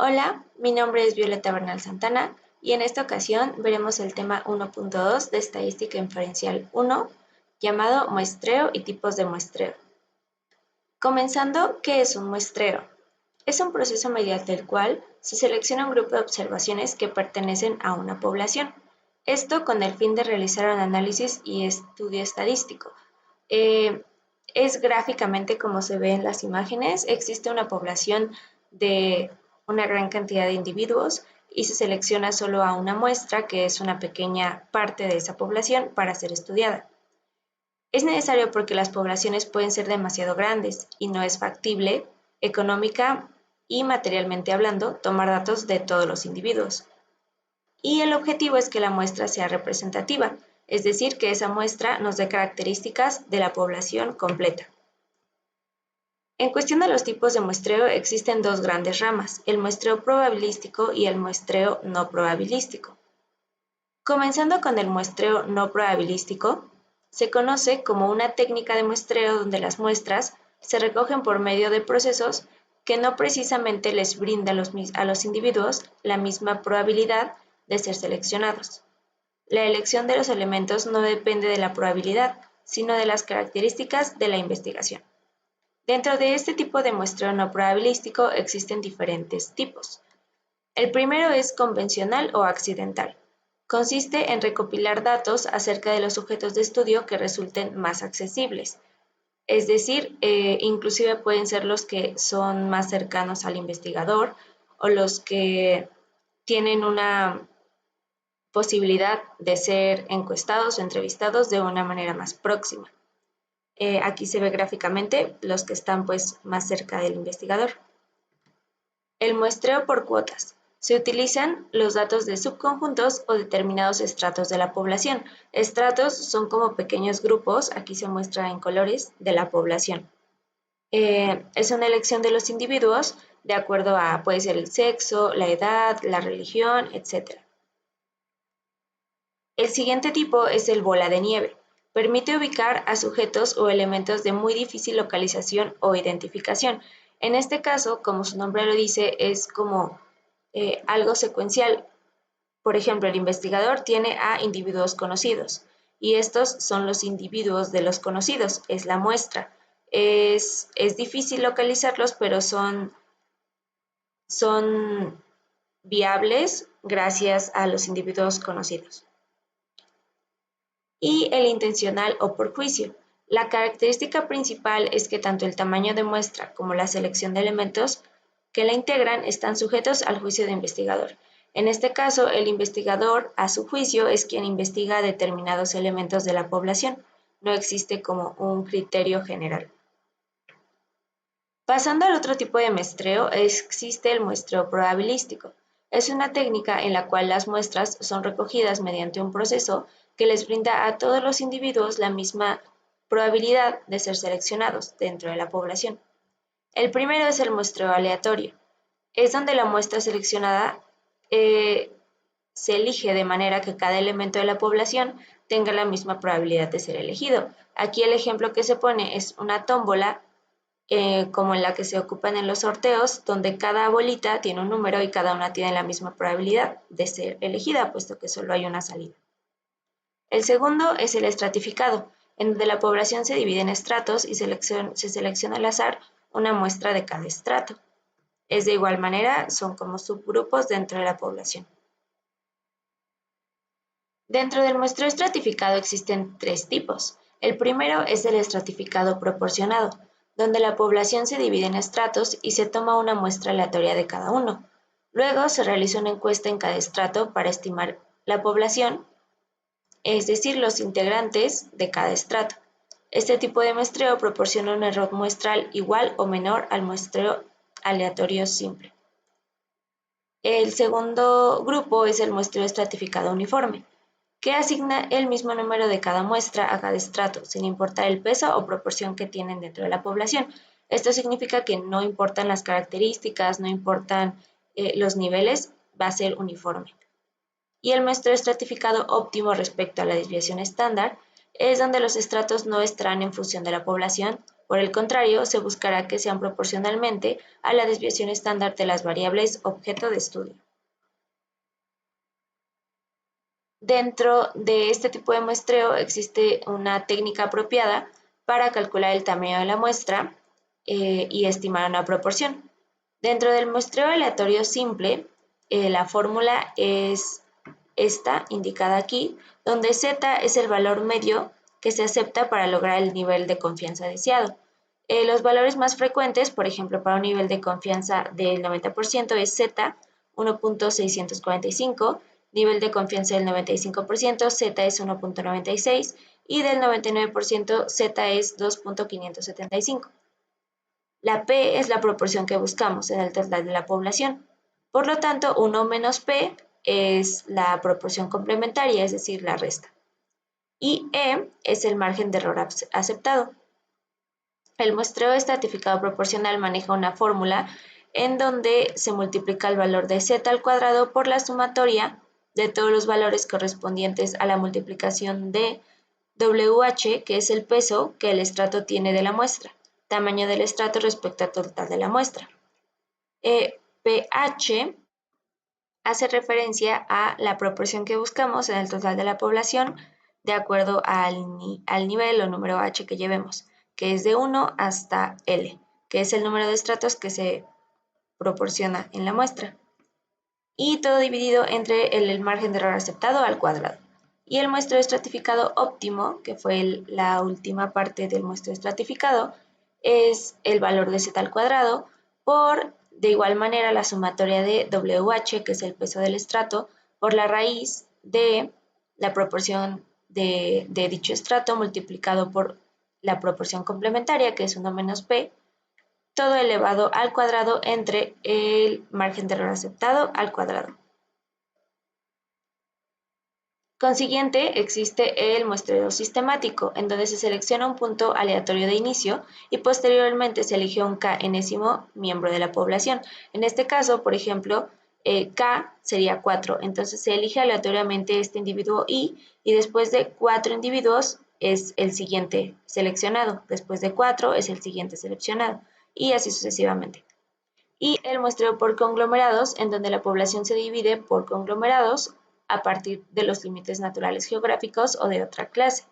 Hola, mi nombre es Violeta Bernal Santana y en esta ocasión veremos el tema 1.2 de Estadística Inferencial 1, llamado Muestreo y tipos de muestreo. Comenzando, ¿qué es un muestreo? Es un proceso mediante el cual se selecciona un grupo de observaciones que pertenecen a una población. Esto con el fin de realizar un análisis y estudio estadístico. Es gráficamente como se ve en las imágenes. Existe una población de una gran cantidad de individuos y se selecciona solo a una muestra, que es una pequeña parte de esa población, para ser estudiada. Es necesario porque las poblaciones pueden ser demasiado grandes y no es factible, económica y materialmente hablando, tomar datos de todos los individuos. Y el objetivo es que la muestra sea representativa, es decir, que esa muestra nos dé características de la población completa. En cuestión de los tipos de muestreo existen dos grandes ramas, el muestreo probabilístico y el muestreo no probabilístico. Comenzando con el muestreo no probabilístico, se conoce como una técnica de muestreo donde las muestras se recogen por medio de procesos que no precisamente les brinda a los individuos la misma probabilidad de ser seleccionados. La elección de los elementos no depende de la probabilidad, sino de las características de la investigación. Dentro de este tipo de muestreo no probabilístico existen diferentes tipos. El primero es convencional o accidental. Consiste en recopilar datos acerca de los sujetos de estudio que resulten más accesibles. Es decir, inclusive pueden ser los que son más cercanos al investigador o los que tienen una posibilidad de ser encuestados o entrevistados de una manera más próxima. Aquí se ve gráficamente los que están más cerca del investigador. El muestreo por cuotas. Se utilizan los datos de subconjuntos o determinados estratos de la población. Estratos son como pequeños grupos, aquí se muestra en colores, de la población. Es una elección de los individuos de acuerdo a, puede ser el sexo, la edad, la religión, etc. El siguiente tipo es el bola de nieve. Permite ubicar a sujetos o elementos de muy difícil localización o identificación. En este caso, como su nombre lo dice, es como algo secuencial. Por ejemplo, el investigador tiene a individuos conocidos y estos son los individuos de los conocidos, es la muestra. Es difícil localizarlos, pero son viables gracias a los individuos conocidos. Y el intencional o por juicio. La característica principal es que tanto el tamaño de muestra como la selección de elementos que la integran están sujetos al juicio de investigador. En este caso, el investigador, a su juicio, es quien investiga determinados elementos de la población. No existe como un criterio general. Pasando al otro tipo de muestreo, existe el muestreo probabilístico. Es una técnica en la cual las muestras son recogidas mediante un proceso que les brinda a todos los individuos la misma probabilidad de ser seleccionados dentro de la población. El primero es el muestreo aleatorio. Es donde la muestra seleccionada se elige de manera que cada elemento de la población tenga la misma probabilidad de ser elegido. Aquí el ejemplo que se pone es una tómbola, como en la que se ocupan en los sorteos, donde cada bolita tiene un número y cada una tiene la misma probabilidad de ser elegida, puesto que solo hay una salida. El segundo es el estratificado, en donde la población se divide en estratos y se selecciona al azar una muestra de cada estrato. Es de igual manera, son como subgrupos dentro de la población. Dentro del muestreo estratificado existen tres tipos. El primero es el estratificado proporcionado, donde la población se divide en estratos y se toma una muestra aleatoria de cada uno. Luego se realiza una encuesta en cada estrato para estimar la población, es decir, los integrantes de cada estrato. Este tipo de muestreo proporciona un error muestral igual o menor al muestreo aleatorio simple. El segundo grupo es el muestreo estratificado uniforme, que asigna el mismo número de cada muestra a cada estrato, sin importar el peso o proporción que tienen dentro de la población. Esto significa que no importan las características, no importan los niveles, va a ser uniforme. Y el muestreo estratificado óptimo respecto a la desviación estándar es donde los estratos no estarán en función de la población, Por el contrario, se buscará que sean proporcionalmente a la desviación estándar de las variables objeto de estudio. Dentro de este tipo de muestreo existe una técnica apropiada para calcular el tamaño de la muestra y estimar una proporción. Dentro del muestreo aleatorio simple, la fórmula es esta, indicada aquí, donde Z es el valor medio que se acepta para lograr el nivel de confianza deseado. Los valores más frecuentes, por ejemplo, para un nivel de confianza del 90% es Z 1.645, nivel de confianza del 95%, Z es 1.96 y del 99% Z es 2.575. La P es la proporción que buscamos en el total de la población. Por lo tanto, 1 menos P es la proporción complementaria, es decir, la resta. Y E es el margen de error aceptado. El muestreo estratificado proporcional maneja una fórmula en donde se multiplica el valor de Z al cuadrado por la sumatoria de todos los valores correspondientes a la multiplicación de WH, que es el peso que el estrato tiene de la muestra, tamaño del estrato respecto al total de la muestra. pH hace referencia a la proporción que buscamos en el total de la población de acuerdo al nivel o número H que llevemos, que es de 1 hasta L, que es el número de estratos que se proporciona en la muestra. Y todo dividido entre el margen de error aceptado al cuadrado. Y el muestreo estratificado óptimo, que fue la última parte del muestreo estratificado, es el valor de Z al cuadrado por, de igual manera, la sumatoria de WH, que es el peso del estrato, por la raíz de la proporción de dicho estrato multiplicado por la proporción complementaria, que es 1 menos P, todo elevado al cuadrado entre el margen de error aceptado al cuadrado. Consiguiente, existe el muestreo sistemático, en donde se selecciona un punto aleatorio de inicio y posteriormente se elige un k-enésimo miembro de la población. En este caso, por ejemplo, k sería 4, entonces se elige aleatoriamente este individuo y después de 4 individuos es el siguiente seleccionado, después de 4 es el siguiente seleccionado y así sucesivamente. Y el muestreo por conglomerados, en donde la población se divide por conglomerados a partir de los límites naturales geográficos o de otra clase.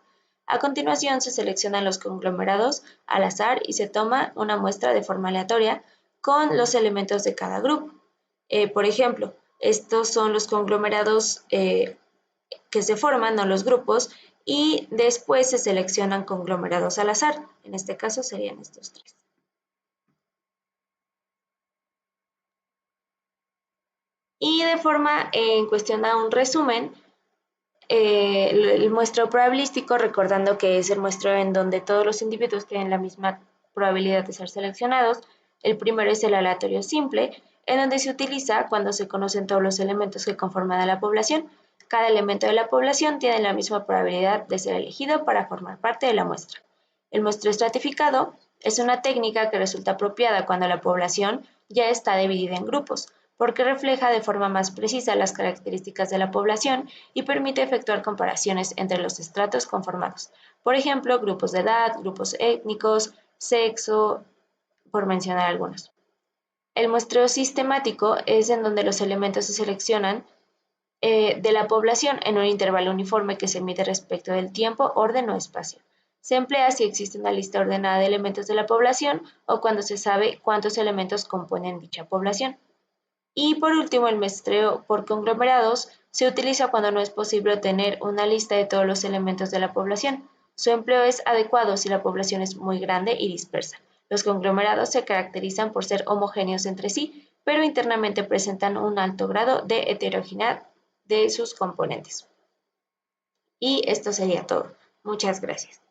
A continuación se seleccionan los conglomerados al azar y se toma una muestra de forma aleatoria con los elementos de cada grupo. Por ejemplo, estos son los conglomerados que se forman, no los grupos, y después se seleccionan conglomerados al azar. En este caso serían estos tres. Y de forma en cuestión a un resumen, el muestreo probabilístico, recordando que es el muestreo en donde todos los individuos tienen la misma probabilidad de ser seleccionados. El primero es el aleatorio simple, en donde se utiliza cuando se conocen todos los elementos que conforman a la población. Cada elemento de la población tiene la misma probabilidad de ser elegido para formar parte de la muestra. El muestreo estratificado es una técnica que resulta apropiada cuando la población ya está dividida en grupos, porque refleja de forma más precisa las características de la población y permite efectuar comparaciones entre los estratos conformados. Por ejemplo, grupos de edad, grupos étnicos, sexo, por mencionar algunos. El muestreo sistemático es en donde los elementos se seleccionan de la población en un intervalo uniforme que se mide respecto del tiempo, orden o espacio. Se emplea si existe una lista ordenada de elementos de la población o cuando se sabe cuántos elementos componen dicha población. Y por último, el muestreo por conglomerados se utiliza cuando no es posible obtener una lista de todos los elementos de la población. Su empleo es adecuado si la población es muy grande y dispersa. Los conglomerados se caracterizan por ser homogéneos entre sí, pero internamente presentan un alto grado de heterogeneidad de sus componentes. Y esto sería todo. Muchas gracias.